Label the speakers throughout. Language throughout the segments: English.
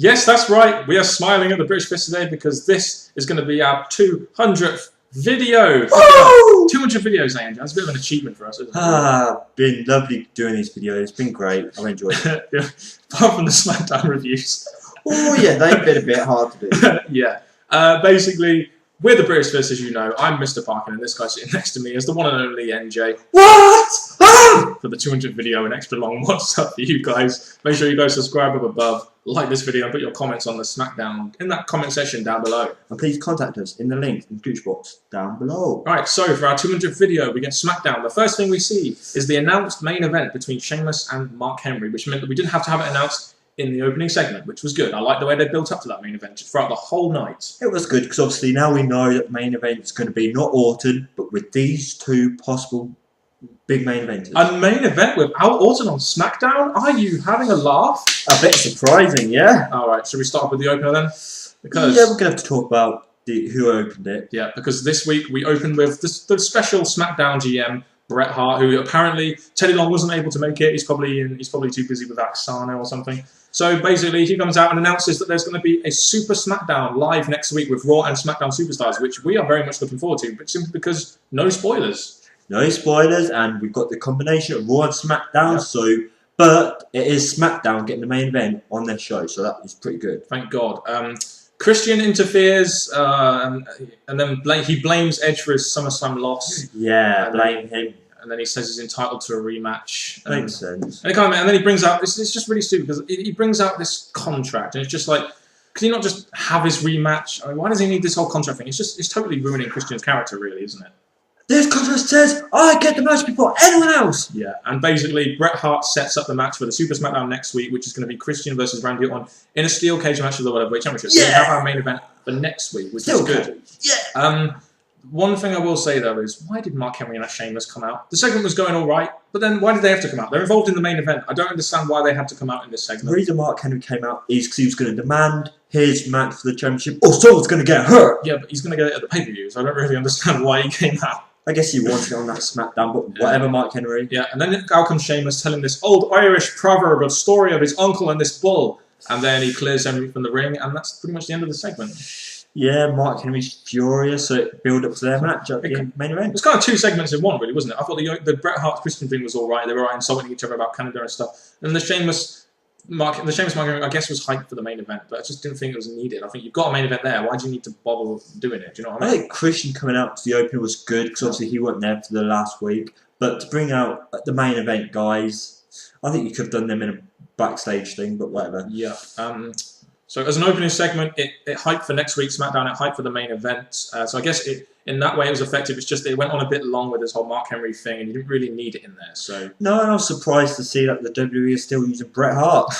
Speaker 1: Yes, that's right. We are smiling at the British Fist today because this is going to be our 200th video.
Speaker 2: Woo!
Speaker 1: 200 videos, Angel. That's a bit of an achievement for us, isn't it?
Speaker 2: Been lovely doing these videos. It's been great. I've enjoyed it.
Speaker 1: Yeah. Apart from the Smackdown reviews.
Speaker 2: Oh yeah, they've been a bit hard to do.
Speaker 1: Yeah. Basically, we're the British Fist, as you know. I'm Mr. Parkin, and this guy sitting next to me is the one and only NJ.
Speaker 2: What? Ah!
Speaker 1: For the 200 video, an extra long what's up for you guys. Make sure you guys subscribe up above, like this video, and put your comments on the Smackdown in that comment section down below.
Speaker 2: And please contact us in the link in the description box down below.
Speaker 1: Right, so for our 200th video, we get Smackdown. The first thing we see is the announced main event between Sheamus and Mark Henry, which meant that we didn't have to have it announced in the opening segment, which was good. I like the way they built up to that main event throughout the whole night.
Speaker 2: It was good because obviously now we know that the main event is going to be not Orton, but with these two possible big main eventers.
Speaker 1: A main event without Orton on SmackDown? Are you having a laugh?
Speaker 2: A bit surprising, yeah.
Speaker 1: Alright, should we start with the opener then? Because
Speaker 2: yeah, we're going to have to talk about who opened it.
Speaker 1: Yeah, because this week we opened with the special SmackDown GM, Bret Hart, who apparently Teddy Long wasn't able to make it. He's probably too busy with Axana or something. So basically, he comes out and announces that there's going to be a Super SmackDown live next week with Raw and SmackDown Superstars, which we are very much looking forward to, but simply because no spoilers.
Speaker 2: No spoilers, and we've got the combination of Raw and SmackDown, but it is SmackDown getting the main event on their show, so that is pretty good.
Speaker 1: Thank God. Christian interferes, and then he blames Edge for his SummerSlam loss.
Speaker 2: Yeah, blame him.
Speaker 1: And then he says he's entitled to a rematch.
Speaker 2: Makes sense.
Speaker 1: And then he brings out, it's just really stupid, because he brings out this contract, and it's just like, can he not just have his rematch? I mean, why does he need this whole contract thing? It's totally ruining Christian's character, really, isn't it?
Speaker 2: This contract says, I get the match before anyone else!
Speaker 1: Yeah, and basically, Bret Hart sets up the match for the Super SmackDown next week, which is going to be Christian versus Randy Orton in a steel cage match for the World Heavyweight Championship. So we have our main event for next week, which is good.
Speaker 2: Yeah!
Speaker 1: One thing I will say, though, is why did Mark Henry and Sheamus come out? The segment was going all right, but then why did they have to come out? They're involved in the main event. I don't understand why they had to come out in this segment.
Speaker 2: The reason Mark Henry came out is because he was going to demand his match for the championship, or someone's going to get hurt.
Speaker 1: Yeah, but he's going to get it at the pay-per-view, so I don't really understand why he came out.
Speaker 2: I guess he wanted it on that SmackDown, but whatever, Mark Henry.
Speaker 1: Yeah, and then out comes Sheamus telling this old Irish proverb of story of his uncle and this bull, and then he clears Henry from the ring, and that's pretty much the end of the segment.
Speaker 2: Yeah, Mark Henry's furious, so it build up to their match at the main event.
Speaker 1: It was kind of two segments in one, really, wasn't it? I thought the Bret Hart Christian thing was all right. They were all right insulting each other about Canada and stuff. And the Sheamus Mark Henry, I guess, was hyped for the main event, but I just didn't think it was needed. I think you've got a main event there. Why do you need to bother doing it? Do you know what I mean?
Speaker 2: I think Christian coming out to the opener was good because obviously he wasn't there for the last week. But to bring out the main event guys, I think you could have done them in a backstage thing, but whatever.
Speaker 1: Yeah. So as an opening segment, it hyped for next week's SmackDown, it hyped for the main event. So I guess in that way it was effective. It's just it went on a bit long with this whole Mark Henry thing, and you didn't really need it in there. So
Speaker 2: no, and I was surprised to see that the WWE is still using Bret Hart.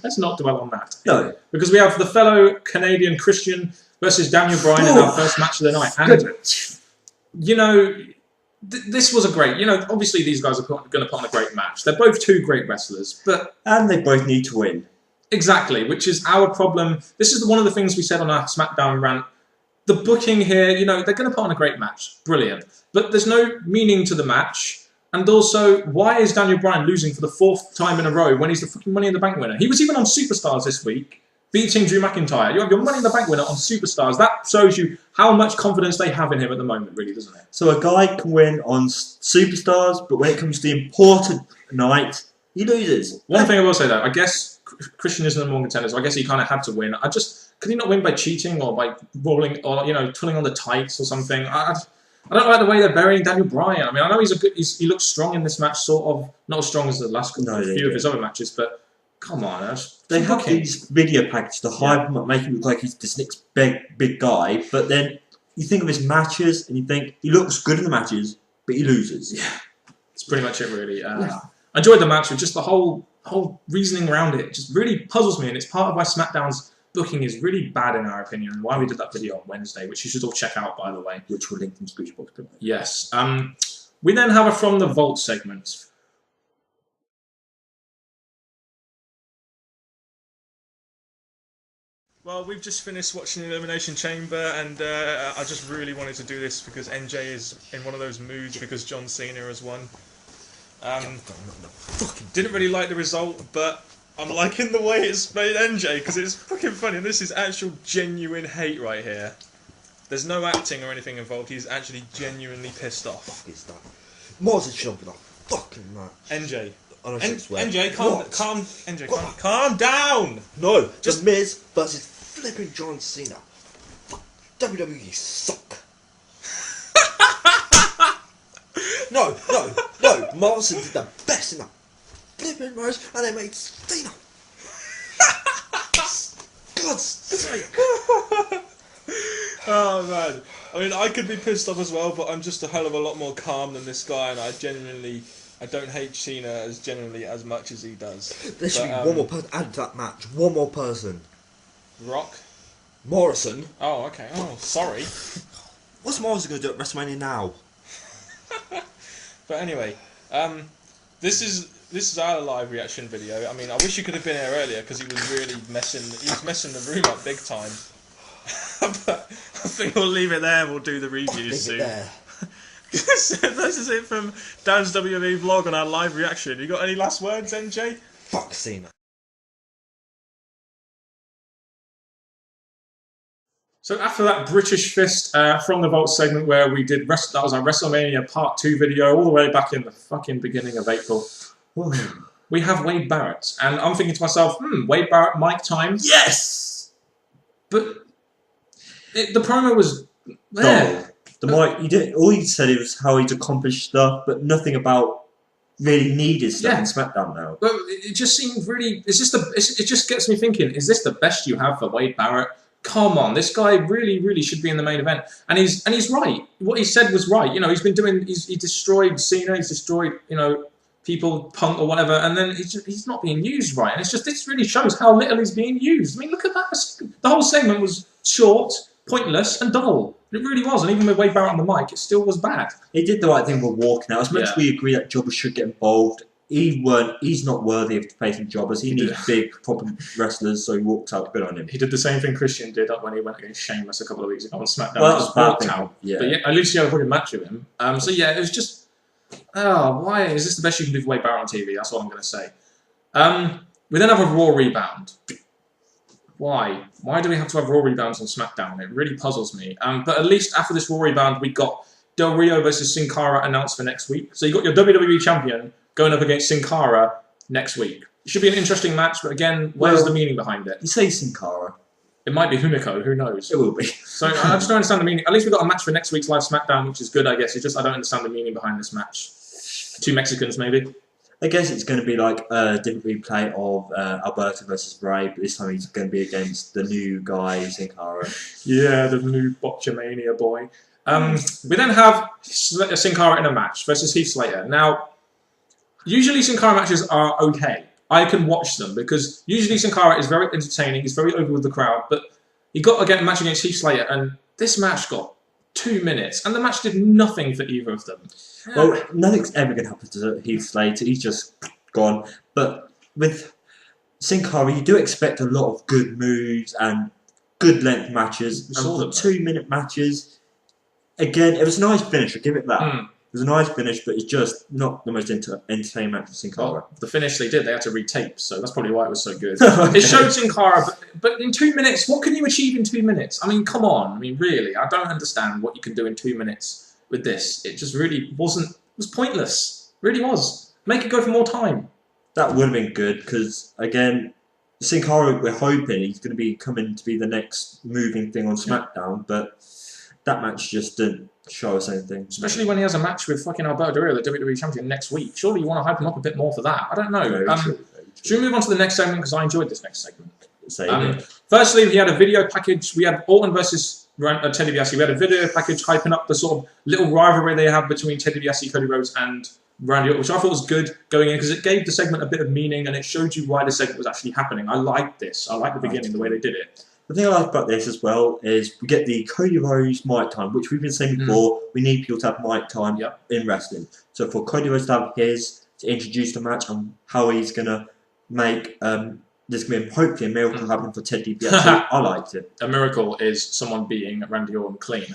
Speaker 1: Let's not dwell on that.
Speaker 2: No,
Speaker 1: because we have the fellow Canadian Christian versus Daniel Bryan in our first match of the night, and you know. This was a great, obviously these guys are going to put on a great match. They're both two great wrestlers,
Speaker 2: and they both need to win.
Speaker 1: Exactly, which is our problem. This is one of the things we said on our SmackDown rant. The booking here, they're going to put on a great match. Brilliant. But there's no meaning to the match. And also, why is Daniel Bryan losing for the 4th time in a row when he's the fucking Money in the Bank winner? He was even on Superstars this week, beating Drew McIntyre. You have your Money in the Bank winner on Superstars. That shows you how much confidence they have in him at the moment, really, doesn't it?
Speaker 2: So a guy can win on Superstars, but when it comes to the important night, he loses.
Speaker 1: One thing I will say, though, I guess Christian is the number one contender, so I guess he kind of had to win. Could he not win by cheating or by rolling or, pulling on the tights or something? I don't like the way they're burying Daniel Bryan. I mean, I know he looks strong in this match, sort of. Not as strong as the last few of his other matches, but come on.
Speaker 2: They have these video packages to hype him up, make him look like he's this next big guy, but then you think of his matches and you think he looks good in the matches, but he loses.
Speaker 1: Yeah, that's pretty much it, really. I enjoyed the match, with just the whole reasoning around it just really puzzles me, and it's part of why SmackDown's booking is really bad in our opinion, and why we did that video on Wednesday, which you should all check out, by the way.
Speaker 2: Which we'll link in the description box.
Speaker 1: Yes. We then have a From the Vault segment. Well, we've just finished watching the Elimination Chamber, and I just really wanted to do this because NJ is in one of those moods because John Cena has won. Didn't really like the result, but I'm liking the way it's made NJ because it's fucking funny. And this is actual genuine hate right here. There's no acting or anything involved. He's actually genuinely pissed off.
Speaker 3: Fuck is that? Martin jumping off fucking match.
Speaker 1: NJ.
Speaker 3: NJ,
Speaker 1: calm down.
Speaker 3: No, just Miz versus flipping John Cena. Fuck, WWE suck. No. Morrison did the best in that flipping match, and they made Cena. God's sake.
Speaker 1: Oh man, I mean, I could be pissed off as well, but I'm just a hell of a lot more calm than this guy, and I don't hate Cena as genuinely as much as he does.
Speaker 3: There should be one more person added to that match. One more person.
Speaker 1: Rock?
Speaker 3: Morrison.
Speaker 1: Oh, okay. Oh, sorry.
Speaker 3: What's Morrison going to do at WrestleMania now?
Speaker 1: But anyway, this is our live reaction video. I mean, I wish you could have been here earlier because he was really messing the room up big time. But I think we'll leave it there and we'll do the reviews soon. This is it from Dan's WWE vlog on our live reaction. You got any last words, NJ?
Speaker 3: Fuck Cena.
Speaker 1: So after that British Fist from the Vault segment where we did, that was our WrestleMania Part 2 video all the way back in the fucking beginning of April, we have Wade Barrett. And I'm thinking to myself, Wade Barrett, mic time.
Speaker 3: Yes!
Speaker 1: But the promo was there.
Speaker 2: The mic, all he said was how he'd accomplished stuff, but nothing about really needed stuff in SmackDown now.
Speaker 1: But it just seemed really, it just gets me thinking, is this the best you have for Wade Barrett? Come on, this guy really, really should be in the main event. And he's right. What he said was right. You know, he's been doing, he destroyed Cena, he's destroyed, people, Punk or whatever, and then he's not being used right. And this really shows how little he's being used. I mean, look at that. The whole segment was short, pointless, and dull. It really was. And even with Wade Barrett on the mic, it still was bad.
Speaker 2: He did the right thing with walking out. As much as we agree that jobbers should get involved, he's not worthy of facing jobbers. He needs big, proper wrestlers, so he walked out. Good on him.
Speaker 1: He did the same thing Christian did when he went against Sheamus a couple of weeks ago on SmackDown.
Speaker 2: Well, that was
Speaker 1: walked
Speaker 2: bad
Speaker 1: out.
Speaker 2: Yeah.
Speaker 1: But at least he had a fucking match with him. So yeah, it was just, why is this the best you can do for Wade Barrett on TV? That's what I'm going to say. We then have a Raw rebound. Why? Why do we have to have Raw rebounds on SmackDown? It really puzzles me. But at least after this Raw rebound, we got Del Rio versus Sin Cara announced for next week. So you got your WWE champion going up against Sin Cara next week. It should be an interesting match, but again, where's the meaning behind it?
Speaker 2: You say Sin Cara.
Speaker 1: It might be Himiko, who knows?
Speaker 2: It will be.
Speaker 1: So I just don't understand the meaning. At least we got a match for next week's live SmackDown, which is good, I guess. It's just I don't understand the meaning behind this match. Two Mexicans, maybe.
Speaker 2: I guess it's going to be like a different replay of Alberto versus Bray, but this time he's going to be against the new guy, Sin Cara.
Speaker 1: Yeah, the new Botchamania boy. We then have Sin Cara in a match versus Heath Slater. Now, usually Sin Cara matches are okay. I can watch them because usually Sin Cara is very entertaining, he's very over with the crowd, but he got a match against Heath Slater, and this match got 2 minutes, and the match did nothing for either of them.
Speaker 2: Well, nothing's ever going to happen to Heath Slater. He's just gone. But with Sin Cara, you do expect a lot of good moves and good length matches. And for 2 minute matches, again, it was a nice finish. I'll give it that. It was a nice finish, but it's just not the most entertaining match of Sin Cara.
Speaker 1: Well, the finish they did, they had to retape, so that's probably why it was so good. Okay. It showed Sin Cara, but in 2 minutes, what can you achieve in 2 minutes? I mean, come on. I mean, really, I don't understand what you can do in 2 minutes with this. It just really wasn't, it was pointless. It really was. Make it go for more time.
Speaker 2: That would have been good, because, again, Sin Cara, we're hoping he's going to be coming to be the next moving thing on SmackDown, but that match just didn't show us anything.
Speaker 1: Especially when he has a match with fucking Alberto Del Rio, the WWE champion, next week. Surely you want to hype him up a bit more for that. I don't know.
Speaker 2: Very true.
Speaker 1: Should we move on to the next segment? Because I enjoyed this next segment.
Speaker 2: Same.
Speaker 1: Firstly, we had a video package. We had Orton versus Ted DiBiase. We had a video package hyping up the sort of little rivalry they have between Ted DiBiase, Cody Rhodes, and Randy Orton, which I thought was good going in because it gave the segment a bit of meaning and it showed you why the segment was actually happening. I liked this. I liked the beginning, the way they did it.
Speaker 2: The thing I like about this as well is we get the Cody Rhodes mic time, which we've been saying before. We need people to have mic time in wrestling. So for Cody Rhodes to have his, to introduce the match and how he's going to make there's going to be hopefully a miracle happen for Ted DiBiase. I liked it.
Speaker 1: A miracle is someone beating Randy Orton clean.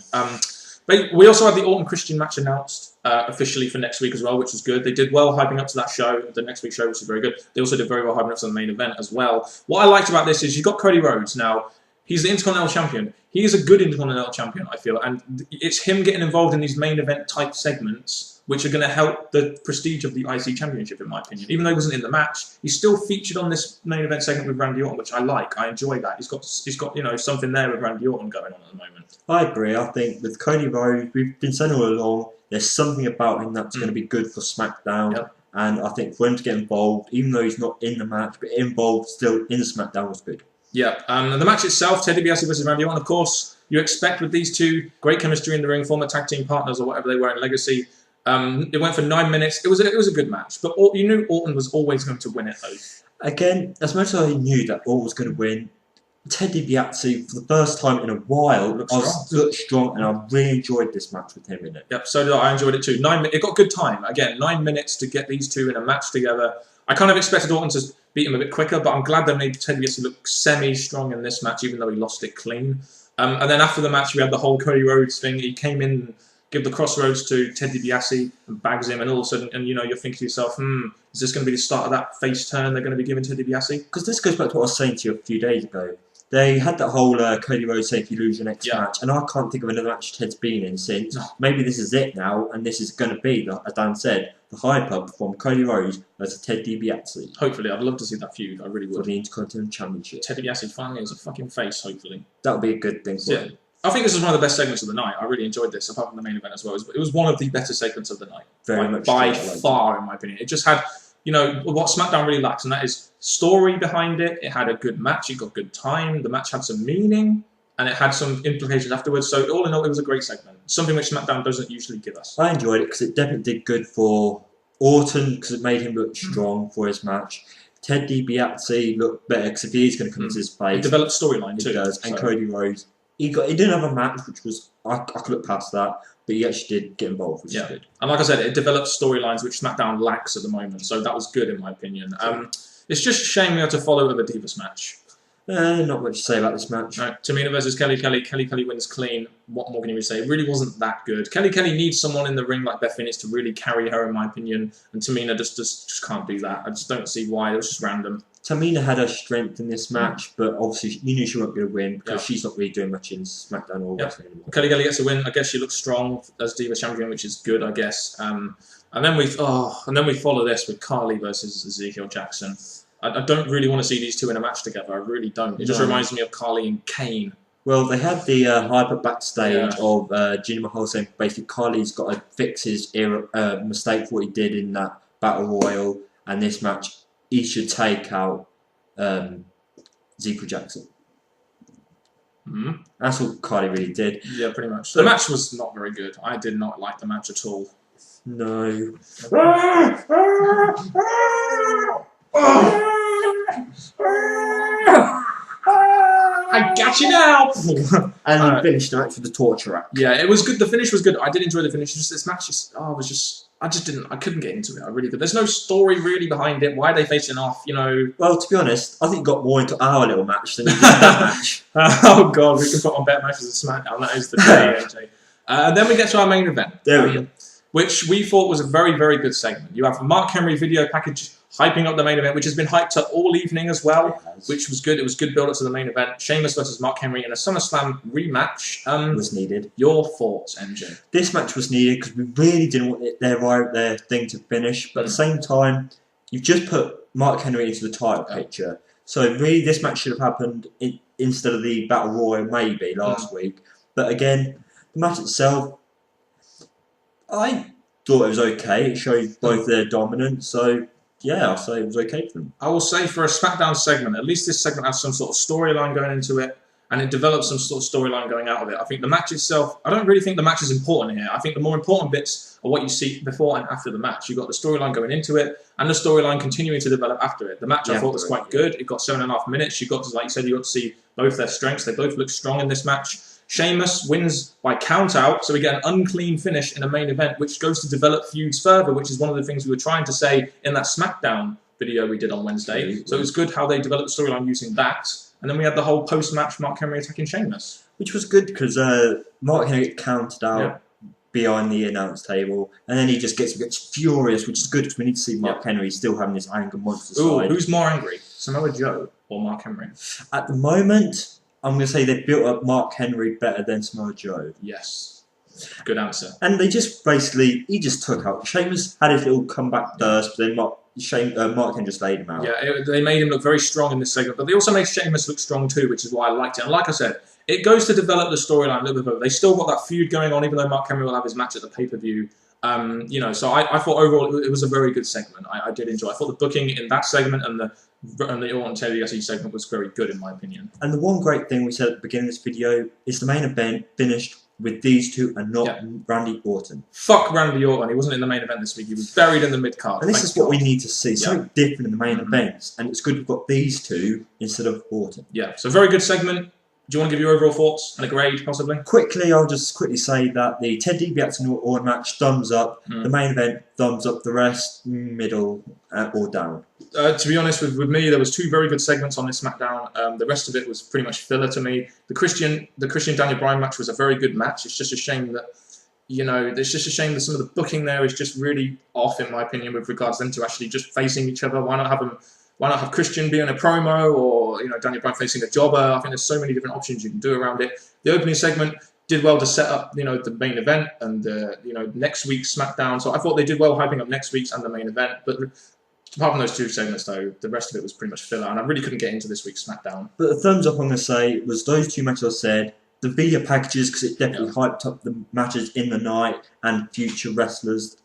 Speaker 1: But we also had the Orton Christian match announced officially for next week as well, which was good. They did well hyping up to that show, the next week's show, which was very good. They also did very well hyping up to the main event as well. What I liked about this is you got Cody Rhodes now. He's the Intercontinental Champion. He is a good Intercontinental Champion, I feel, and it's him getting involved in these main event type segments, which are going to help the prestige of the IC Championship, in my opinion. Even though he wasn't in the match, he's still featured on this main event segment with Randy Orton, which I like. I enjoy that. He's got you know, something there with Randy Orton going on at the moment.
Speaker 2: I agree. I think with Cody Rhodes, we've been saying all along, there's something about him that's going to be good for SmackDown.
Speaker 1: Yep.
Speaker 2: And I think for him to get involved, even though he's not in the match, but involved still in the SmackDown was good. Yeah.
Speaker 1: The match itself, Ted DiBiase versus Randy Orton, of course, you expect with these two, great chemistry in the ring, former tag team partners or whatever they were in Legacy. It went for 9 minutes. It was a good match, but you knew Orton was always going to win it, though.
Speaker 2: Again, as much as I knew that Orton was going to win, Ted DiBiase, for the first time in a while, looked strong, and I really enjoyed this match with him in it.
Speaker 1: Yep, so did I. I enjoyed it too. It got good time. Again, 9 minutes to get these two in a match together. I kind of expected Orton to beat him a bit quicker, but I'm glad they made Ted DiBiase look semi-strong in this match, even though he lost it clean. And then after the match, we had the whole Cody Rhodes thing. He came in, give the crossroads to Ted DiBiase and bags him, and all of a sudden, and you know, you're thinking to yourself, is this going to be the start of that face turn they're going to be giving Ted DiBiase?
Speaker 2: Because this goes back to what I was saying to you a few days ago. They had that whole Cody Rhodes say if you lose your next match, and I can't think of another match Ted's been in since. No. Maybe this is it now, and this is going to be, as Dan said, the hype up from Cody Rhodes versus Ted DiBiase.
Speaker 1: Hopefully, I'd love to see that feud. I really would.
Speaker 2: For the Intercontinental Championship.
Speaker 1: Ted DiBiase finally has a fucking face, hopefully.
Speaker 2: That would be a good thing for him.
Speaker 1: I think this was one of the best segments of the night. I really enjoyed this, apart from the main event as well. It was one of the better segments of the night.
Speaker 2: Very much.
Speaker 1: By far, in my opinion. It just had, you know, what SmackDown really lacks, and that is story behind it. It had a good match. It got good time. The match had some meaning, and it had some implications afterwards. So all in all, it was a great segment. Something which SmackDown doesn't usually give us.
Speaker 2: I enjoyed it because it definitely did good for Orton because it made him look strong for his match. Ted DiBiase looked better because if he is going to come into his place,
Speaker 1: it developed storyline too.
Speaker 2: It does. And Cody Rhodes, he didn't have a match, which was I could look past that, but he actually did get involved, which is good.
Speaker 1: And like I said, it developed storylines which SmackDown lacks at the moment, so that was good in my opinion. It's just a shame we had to follow with a Divas match.
Speaker 2: Not much to say about this match.
Speaker 1: Right, Tamina versus Kelly Kelly. Kelly Kelly wins clean. What more can you say? It really wasn't that good. Kelly Kelly needs someone in the ring like Beth Phoenix to really carry her, in my opinion. And Tamina just can't do that. I just don't see why. It was just random.
Speaker 2: Tamina had her strength in this match, but obviously you knew she wasn't going to win because she's not really doing much in SmackDown or wrestling anymore.
Speaker 1: Kelly Kelly gets a win. I guess she looks strong as Divas champion, which is good, I guess. And then we follow this with Carly versus Ezekiel Jackson. I don't really want to see these two in a match together. I really don't. It just reminds me of Carly and Kane.
Speaker 2: Well, they had the hype up backstage of Jinder Mahal saying basically Carly's got to fix his mistake for what he did in that Battle Royal, and this match he should take out Ezekiel Jackson. That's what Carly really did.
Speaker 1: Yeah, pretty much. The match was not very good. I did not like the match at all.
Speaker 2: No.
Speaker 1: I got you now!
Speaker 2: And he finished the match with the torture act.
Speaker 1: Yeah, it was good. The finish was good. I did enjoy the finish. Just this match I couldn't get into it. I really could. There's no story really behind it. Why are they facing off, you know?
Speaker 2: Well, to be honest, I think it got more into our little match than it did that match.
Speaker 1: Oh god, we can put on better matches than SmackDown. That is the day, AJ. And then we get to our main event.
Speaker 2: There we go.
Speaker 1: Which we thought was a very, very good segment. You have a Mark Henry video package hyping up the main event, which has been hyped up all evening as well, which was good. It was good build-up to the main event. Sheamus versus Mark Henry in a SummerSlam rematch.
Speaker 2: Was needed.
Speaker 1: Your thoughts, MJ?
Speaker 2: This match was needed because we really didn't want their thing to finish, but at the same time, you've just put Mark Henry into the title picture. So really, this match should have happened instead of the Battle Royal maybe last week. But again, the match itself, I thought it was okay. It showed both their dominance, so yeah, I'll say it was okay for them.
Speaker 1: I will say for a SmackDown segment, at least this segment has some sort of storyline going into it, and it develops some sort of storyline going out of it. I think the match itself, I don't really think the match is important here. I think the more important bits are what you see before and after the match. You've got the storyline going into it, and the storyline continuing to develop after it. The match I thought was quite good. It got 7.5 minutes. You got to, like you said, you got to see both their strengths. They both look strong in this match. Sheamus wins by count out, so we get an unclean finish in a main event, which goes to develop feuds further, which is one of the things we were trying to say in that SmackDown video we did on Wednesday. So it was good how they developed the storyline using that. And then we had the whole post-match Mark Henry attacking Sheamus.
Speaker 2: Which was good because Mark Henry got counted out behind the announce table, and then he just gets furious, which is good because we need to see Mark Henry still having this anger monster side.
Speaker 1: Who's more angry, Samoa Joe or Mark Henry?
Speaker 2: At the moment, I'm going to say they've built up Mark Henry better than Samoa Joe.
Speaker 1: Yes. Good answer.
Speaker 2: And they just basically, he just took out. Sheamus had his little comeback burst, but then Mark Henry just laid him out.
Speaker 1: Yeah, they made him look very strong in this segment, but they also made Sheamus look strong too, which is why I liked it. And like I said, it goes to develop the storyline a little bit. They still got that feud going on, even though Mark Henry will have his match at the pay-per-view. So I thought overall it was a very good segment. I did enjoy it. I thought the booking in that segment and the Orton Taylor DSE segment was very good in my opinion.
Speaker 2: And the one great thing we said at the beginning of this video is the main event finished with these two and not Randy Orton.
Speaker 1: Fuck Randy Orton. He wasn't in the main event this week. He was buried in the mid-card.
Speaker 2: And this is what we need to see. Something different in the main events. And it's good we've got these two instead of Orton.
Speaker 1: Yeah, so very good segment. Do you want to give your overall thoughts and a grade, possibly?
Speaker 2: Quickly, I'll just quickly say that the Ted DiBiase and Orton match, thumbs up. The main event, thumbs up. The rest, middle or down.
Speaker 1: To be honest with me, there was two very good segments on this SmackDown. The rest of it was pretty much filler to me. The Christian Daniel Bryan match was a very good match. It's just a shame that, it's just a shame that some of the booking there is just really off, in my opinion, with regards to them to actually just facing each other. Why not have Christian be on a promo or, Daniel Bryan facing a jobber? I think there's so many different options you can do around it. The opening segment did well to set up, the main event and, next week's SmackDown. So I thought they did well hyping up next week's and the main event. But apart from those two segments, though, the rest of it was pretty much filler. And I really couldn't get into this week's SmackDown.
Speaker 2: But the thumbs up I'm going to say was those two matches I said. The video packages, because it definitely hyped up the matches in the night and future wrestlers.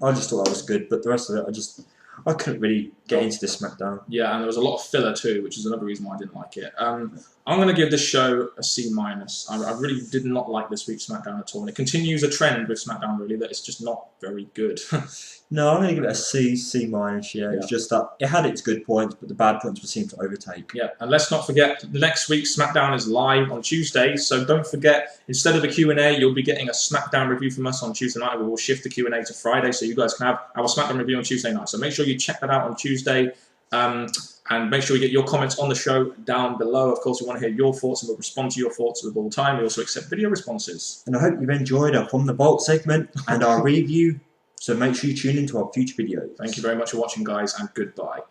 Speaker 2: I just thought that was good. But the rest of it, I couldn't really get into this SmackDown.
Speaker 1: Yeah, and there was a lot of filler too, which is another reason why I didn't like it. I'm going to give this show a C-. I really did not like this week's SmackDown at all. And it continues a trend with SmackDown, really, that it's just not very good.
Speaker 2: No, I'm going to give it a C-. Yeah. It's just that it had its good points, but the bad points would seem to overtake. Yeah,
Speaker 1: and let's not forget, the next week's SmackDown is live on Tuesday, so don't forget, instead of a Q&A, you'll be getting a SmackDown review from us on Tuesday night. We will shift the Q&A to Friday, so you guys can have our SmackDown review on Tuesday night. So make sure you check that out on Tuesday. And make sure you get your comments on the show down below. Of course, we want to hear your thoughts and we'll respond to your thoughts at all the time. We also accept video responses.
Speaker 2: And I hope you've enjoyed our From the Vault segment and our review. So make sure you tune into our future videos.
Speaker 1: Thank you very much for watching, guys, and goodbye.